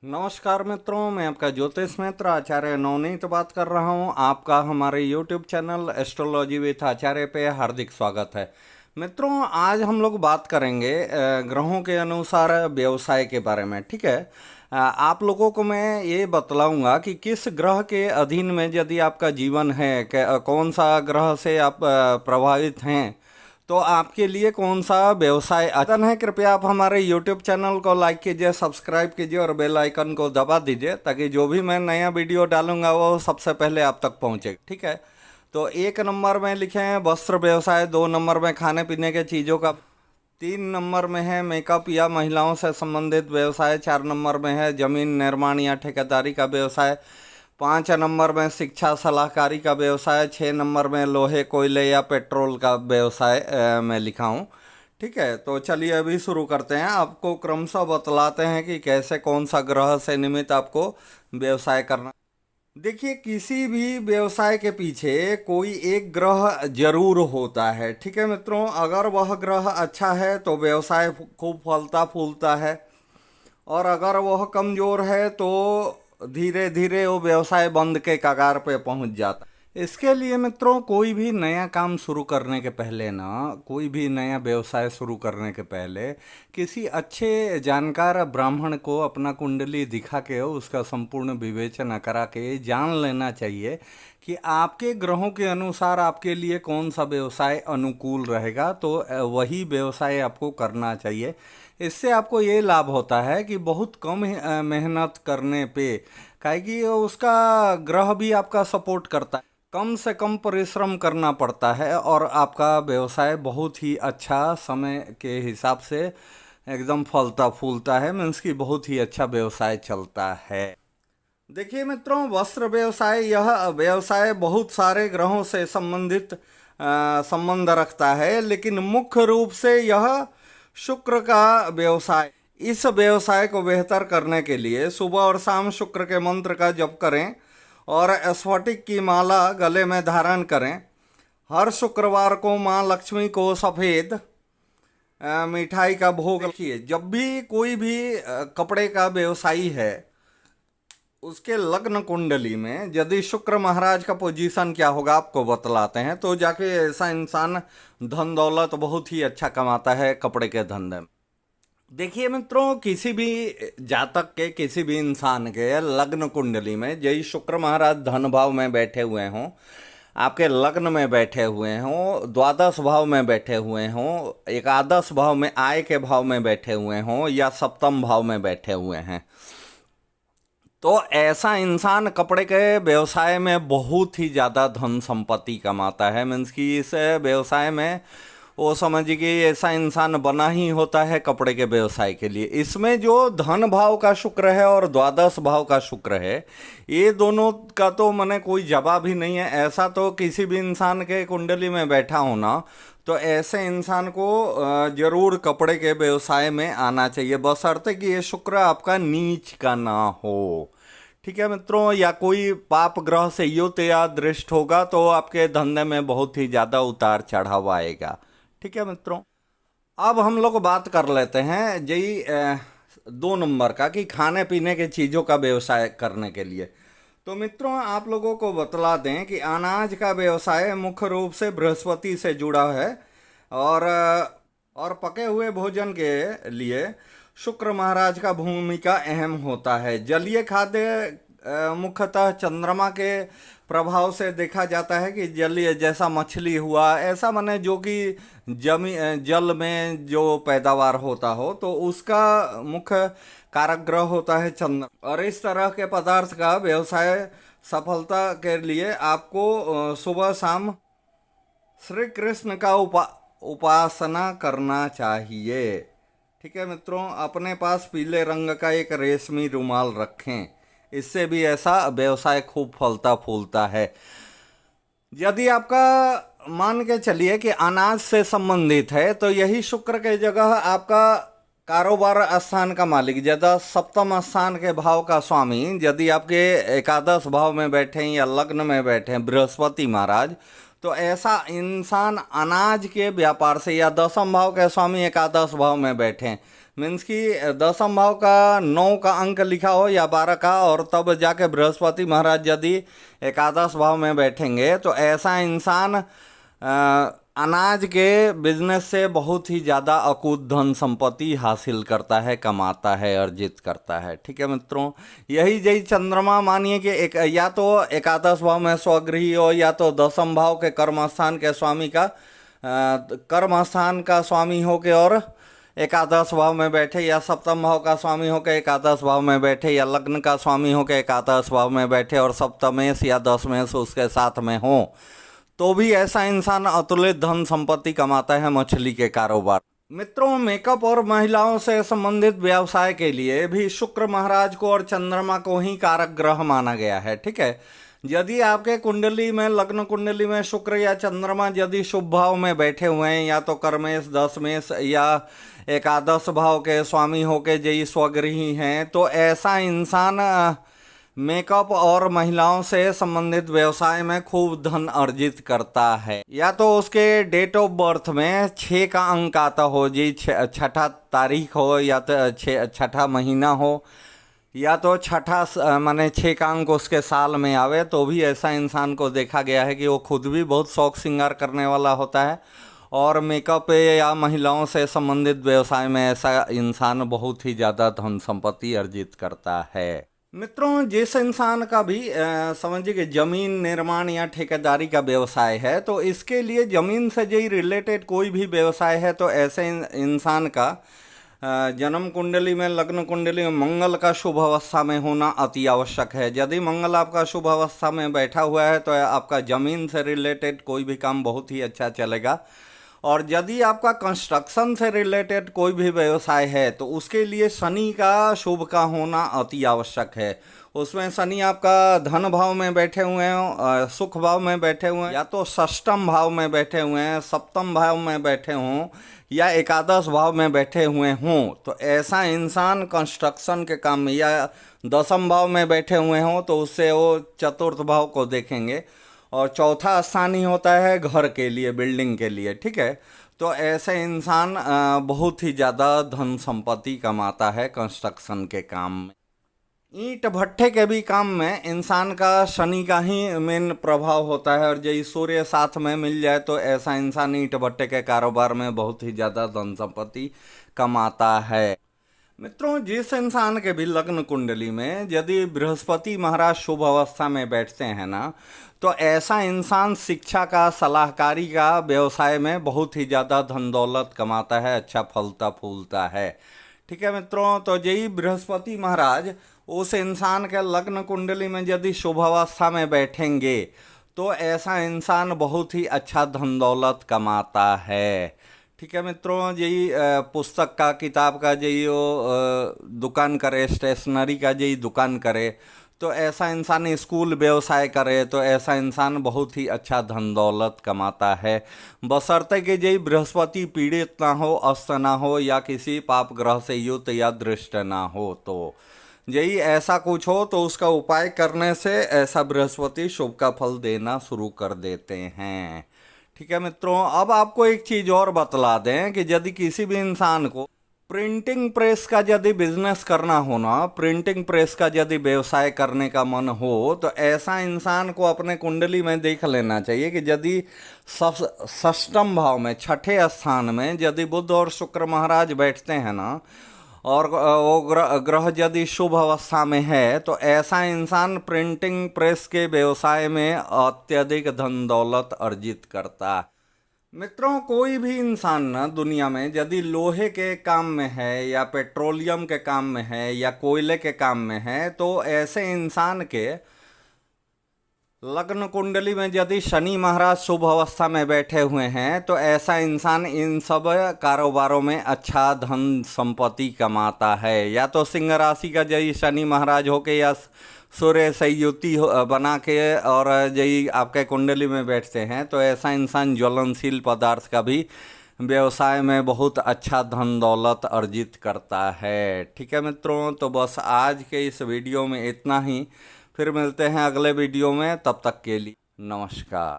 नमस्कार मित्रों, मैं आपका ज्योतिष मित्र आचार्य नवनीत बात कर रहा हूं। आपका हमारे YouTube चैनल एस्ट्रोलॉजी विथ आचार्य पे हार्दिक स्वागत है। मित्रों, आज हम लोग बात करेंगे ग्रहों के अनुसार व्यवसाय के बारे में। ठीक है। आप लोगों को मैं ये बतलाऊंगा कि किस ग्रह के अधीन में यदि आपका जीवन है, कौन सा ग्रह से आप प्रभावित हैं, तो आपके लिए कौन सा व्यवसाय आसान है। कृपया आप हमारे YouTube चैनल को लाइक कीजिए, सब्सक्राइब कीजिए और बेल आइकन को दबा दीजिए ताकि जो भी मैं नया वीडियो डालूंगा वो सबसे पहले आप तक पहुंचे। ठीक है। तो 1 नंबर में लिखे हैं वस्त्र व्यवसाय, 2 नंबर में खाने पीने के चीज़ों का, 3 नंबर में है मेकअप या महिलाओं से संबंधित व्यवसाय, 4 नंबर में है जमीन निर्माण या ठेकेदारी का व्यवसाय, 5 नंबर में शिक्षा सलाहकारी का व्यवसाय, 6 नंबर में लोहे कोयले या पेट्रोल का व्यवसाय मैं लिखा हूँ। ठीक है। तो चलिए अभी शुरू करते हैं। आपको क्रमशः बतलाते हैं कि कैसे कौन सा ग्रह से निमित्त आपको व्यवसाय करना। देखिए, किसी भी व्यवसाय के पीछे कोई एक ग्रह जरूर होता है। ठीक है मित्रों, अगर वह ग्रह अच्छा है तो व्यवसाय खूब फलता फूलता है, और अगर वह कमज़ोर है तो धीरे धीरे वो व्यवसाय बंद के कगार पे पहुंच जाता। इसके लिए मित्रों, कोई भी नया काम शुरू करने के पहले ना, कोई भी नया व्यवसाय शुरू करने के पहले किसी अच्छे जानकार ब्राह्मण को अपना कुंडली दिखा के उसका संपूर्ण विवेचना करा के जान लेना चाहिए कि आपके ग्रहों के अनुसार आपके लिए कौन सा व्यवसाय अनुकूल रहेगा, तो वही व्यवसाय आपको करना चाहिए। इससे आपको ये लाभ होता है कि बहुत कम मेहनत करने पे, काहे कि उसका ग्रह भी आपका सपोर्ट करता है, कम से कम परिश्रम करना पड़ता है और आपका व्यवसाय बहुत ही अच्छा समय के हिसाब से एकदम फलता फूलता है। मीन्स कि बहुत ही अच्छा व्यवसाय चलता है। देखिए मित्रों, वस्त्र व्यवसाय, यह व्यवसाय बहुत सारे ग्रहों से संबंधित संबंध रखता है, लेकिन मुख्य रूप से यह शुक्र का व्यवसाय। इस व्यवसाय को बेहतर करने के लिए सुबह और शाम शुक्र के मंत्र का जप करें और स्फटिक की माला गले में धारण करें। हर शुक्रवार को माँ लक्ष्मी को सफ़ेद मिठाई का भोग रखिए। जब भी कोई भी कपड़े का व्यवसायी है, उसके लग्न कुंडली में यदि शुक्र महाराज का पोजीशन क्या होगा आपको बतलाते हैं, तो जाके ऐसा इंसान धन दौलत बहुत ही अच्छा कमाता है कपड़े के धंधे में। देखिए मित्रों, किसी भी जातक के, किसी भी इंसान के लग्न कुंडली में यही शुक्र महाराज धन भाव में बैठे हुए हों, आपके लग्न में बैठे हुए हों, द्वादश भाव में बैठे हुए हों, एकादश भाव में आय के भाव में बैठे हुए हों, या सप्तम भाव में बैठे हुए हैं, तो ऐसा इंसान कपड़े के व्यवसाय में बहुत ही ज़्यादा धन संपत्ति कमाता है। मीन्स कि इस व्यवसाय में वो समझिए कि ऐसा इंसान बना ही होता है कपड़े के व्यवसाय के लिए। इसमें जो धन भाव का शुक्र है और द्वादश भाव का शुक्र है, ये दोनों का तो मैंने कोई जवाब ही नहीं है। ऐसा तो किसी भी इंसान के कुंडली में बैठा होना, तो ऐसे इंसान को जरूर कपड़े के व्यवसाय में आना चाहिए, बशर्ते कि ये शुक्र आपका नीच का ना हो। ठीक है मित्रों, या कोई पाप ग्रह से युक्त या दृष्ट होगा तो आपके धंधे में बहुत ही ज़्यादा उतार चढ़ाव आएगा। ठीक है मित्रों, अब हम लोग बात कर लेते हैं यही 2 नंबर का, कि खाने पीने के चीज़ों का व्यवसाय करने के लिए। तो मित्रों, आप लोगों को बतला दें कि अनाज का व्यवसाय मुख्य रूप से बृहस्पति से जुड़ा है, और पके हुए भोजन के लिए शुक्र महाराज का भूमिका अहम होता है। जलीय खाद्य मुख्यतः चंद्रमा के प्रभाव से देखा जाता है कि जलीय जैसा मछली हुआ, ऐसा माने जो कि जल में जो पैदावार होता हो, तो उसका मुख्य कारक ग्रह होता है चंद्र। और इस तरह के पदार्थ का व्यवसाय सफलता के लिए आपको सुबह शाम श्री कृष्ण का उपासना करना चाहिए। ठीक है मित्रों, अपने पास पीले रंग का एक रेशमी रुमाल रखें, इससे भी ऐसा व्यवसाय खूब फलता फूलता है। यदि आपका मान के चलिए कि अनाज से संबंधित है, तो यही शुक्र के जगह आपका कारोबार स्थान का मालिक, यदा सप्तम स्थान के भाव का स्वामी यदि आपके एकादश भाव में बैठे या लग्न में बैठे बृहस्पति महाराज, तो ऐसा इंसान अनाज के व्यापार से, या दसम भाव के स्वामी एकादश भाव में बैठे मीन्स कि दसम भाव का 9 का अंक लिखा हो या 12 का, और तब जाके बृहस्पति महाराज यदि एकादश भाव में बैठेंगे तो ऐसा इंसान अनाज के बिजनेस से बहुत ही ज़्यादा अकूत धन संपत्ति हासिल करता है, कमाता है, अर्जित करता है। ठीक है मित्रों, यही चंद्रमा मानिए कि एक या तो एकादश भाव में स्वगृही हो या तो दसम भाव के कर्मस्थान के स्वामी का कर्मस्थान का स्वामी हो के और एकादश भाव में बैठे, या सप्तम भाव का स्वामी हो के एकादश भाव में बैठे, या लग्न का स्वामी हो के एकादश भाव में बैठे और सप्तमेश या दशमेश उसके साथ में हो, तो भी ऐसा इंसान अतुलित धन संपत्ति कमाता है मछली के कारोबार। मित्रों, मेकअप और महिलाओं से संबंधित व्यवसाय के लिए भी शुक्र महाराज को और चंद्रमा को ही कारक ग्रह माना गया है। ठीक है, यदि आपके कुंडली में, लग्न कुंडली में शुक्र या चंद्रमा यदि शुभ भाव में बैठे हुए हैं, या तो कर्मेश, दशमेश या एकादश भाव के स्वामी होके जय स्वगृही हैं, तो ऐसा इंसान मेकअप और महिलाओं से संबंधित व्यवसाय में खूब धन अर्जित करता है। या तो उसके डेट ऑफ बर्थ में 6 का अंक आता हो, जी छठा तारीख हो, या तो छठा महीना हो, या तो छठा माने 6 का अंक उसके साल में आवे, तो भी ऐसा इंसान को देखा गया है कि वो खुद भी बहुत शौक श्रृंगार करने वाला होता है और मेकअप या महिलाओं से संबंधित व्यवसाय में ऐसा इंसान बहुत ही ज़्यादा धन संपत्ति अर्जित करता है। मित्रों, जिस इंसान का भी समझिए कि जमीन निर्माण या ठेकेदारी का व्यवसाय है, तो इसके लिए जमीन से जो रिलेटेड कोई भी व्यवसाय है, तो ऐसे इंसान का जन्म कुंडली में, लग्न कुंडली में मंगल का शुभ अवस्था में होना अति आवश्यक है। यदि मंगल आपका शुभ अवस्था में बैठा हुआ है तो आपका जमीन से रिलेटेड कोई भी काम बहुत ही अच्छा चलेगा। और यदि आपका कंस्ट्रक्शन से रिलेटेड कोई भी व्यवसाय है तो उसके लिए शनि का शुभ का होना अति आवश्यक है। उसमें शनि आपका धन भाव में बैठे हुए हों, सुख भाव में बैठे हुए हैं, या तो षष्ठम भाव में बैठे हुए हैं, सप्तम भाव में बैठे हों, या एकादश भाव में बैठे हुए हों, तो ऐसा इंसान कंस्ट्रक्शन के काम में, या दसम भाव में बैठे हुए हों तो उससे वो चतुर्थ भाव को देखेंगे, और चौथा स्थान ही होता है घर के लिए, बिल्डिंग के लिए। ठीक है, तो ऐसे इंसान बहुत ही ज़्यादा धन संपत्ति कमाता है कंस्ट्रक्शन के काम में। ईंट भट्ठे के भी काम में इंसान का शनि का ही मेन प्रभाव होता है, और यदि सूर्य साथ में मिल जाए तो ऐसा इंसान ईंट भट्ठे के कारोबार में बहुत ही ज़्यादा धन संपत्ति कमाता है। मित्रों, जिस इंसान के भी लग्न कुंडली में यदि बृहस्पति महाराज शुभ अवस्था में बैठते हैं ना, तो ऐसा इंसान शिक्षा का, सलाहकारी का व्यवसाय में बहुत ही ज़्यादा धन दौलत कमाता है, अच्छा फलता फूलता है। ठीक है मित्रों, तो यही बृहस्पति महाराज उस इंसान के लग्न कुंडली में यदि शुभ अवस्था में बैठेंगे तो ऐसा इंसान बहुत ही अच्छा धन दौलत कमाता है। ठीक है मित्रों, यही पुस्तक का, किताब का यही दुकान करे, स्टेशनरी का यही दुकान करे, तो ऐसा इंसान स्कूल व्यवसाय करे तो ऐसा इंसान बहुत ही अच्छा धन दौलत कमाता है, बशर्ते कि यही बृहस्पति पीड़ित ना हो, अस्त ना हो, या किसी पाप ग्रह से युक्त या दृष्ट ना हो। तो यही ऐसा कुछ हो तो उसका उपाय करने से ऐसा बृहस्पति शुभ का फल देना शुरू कर देते हैं। ठीक है मित्रों, अब आपको एक चीज़ और बतला दें कि यदि किसी भी इंसान को प्रिंटिंग प्रेस का यदि बिजनेस करना हो ना, प्रिंटिंग प्रेस का यदि व्यवसाय करने का मन हो, तो ऐसा इंसान को अपने कुंडली में देख लेना चाहिए कि यदि षष्ठम भाव में, छठे स्थान में यदि बुध और शुक्र महाराज बैठते हैं ना, और वो ग्रह यदि शुभ अवस्था में है, तो ऐसा इंसान प्रिंटिंग प्रेस के व्यवसाय में अत्यधिक धन दौलत अर्जित करता। मित्रों, कोई भी इंसान ना दुनिया में यदि लोहे के काम में है, या पेट्रोलियम के काम में है, या कोयले के काम में है, तो ऐसे इंसान के लग्न कुंडली में यदि शनि महाराज शुभ अवस्था में बैठे हुए हैं, तो ऐसा इंसान इन सब कारोबारों में अच्छा धन संपत्ति कमाता है। या तो सिंह राशि का यदि शनि महाराज होके, या सूर्य से युति बना के और यदि आपके कुंडली में बैठते हैं, तो ऐसा इंसान ज्वलनशील पदार्थ का भी व्यवसाय में बहुत अच्छा धन दौलत अर्जित करता है। ठीक है मित्रों, तो बस आज के इस वीडियो में इतना ही। फिर मिलते हैं अगले वीडियो में, तब तक के लिए नमस्कार।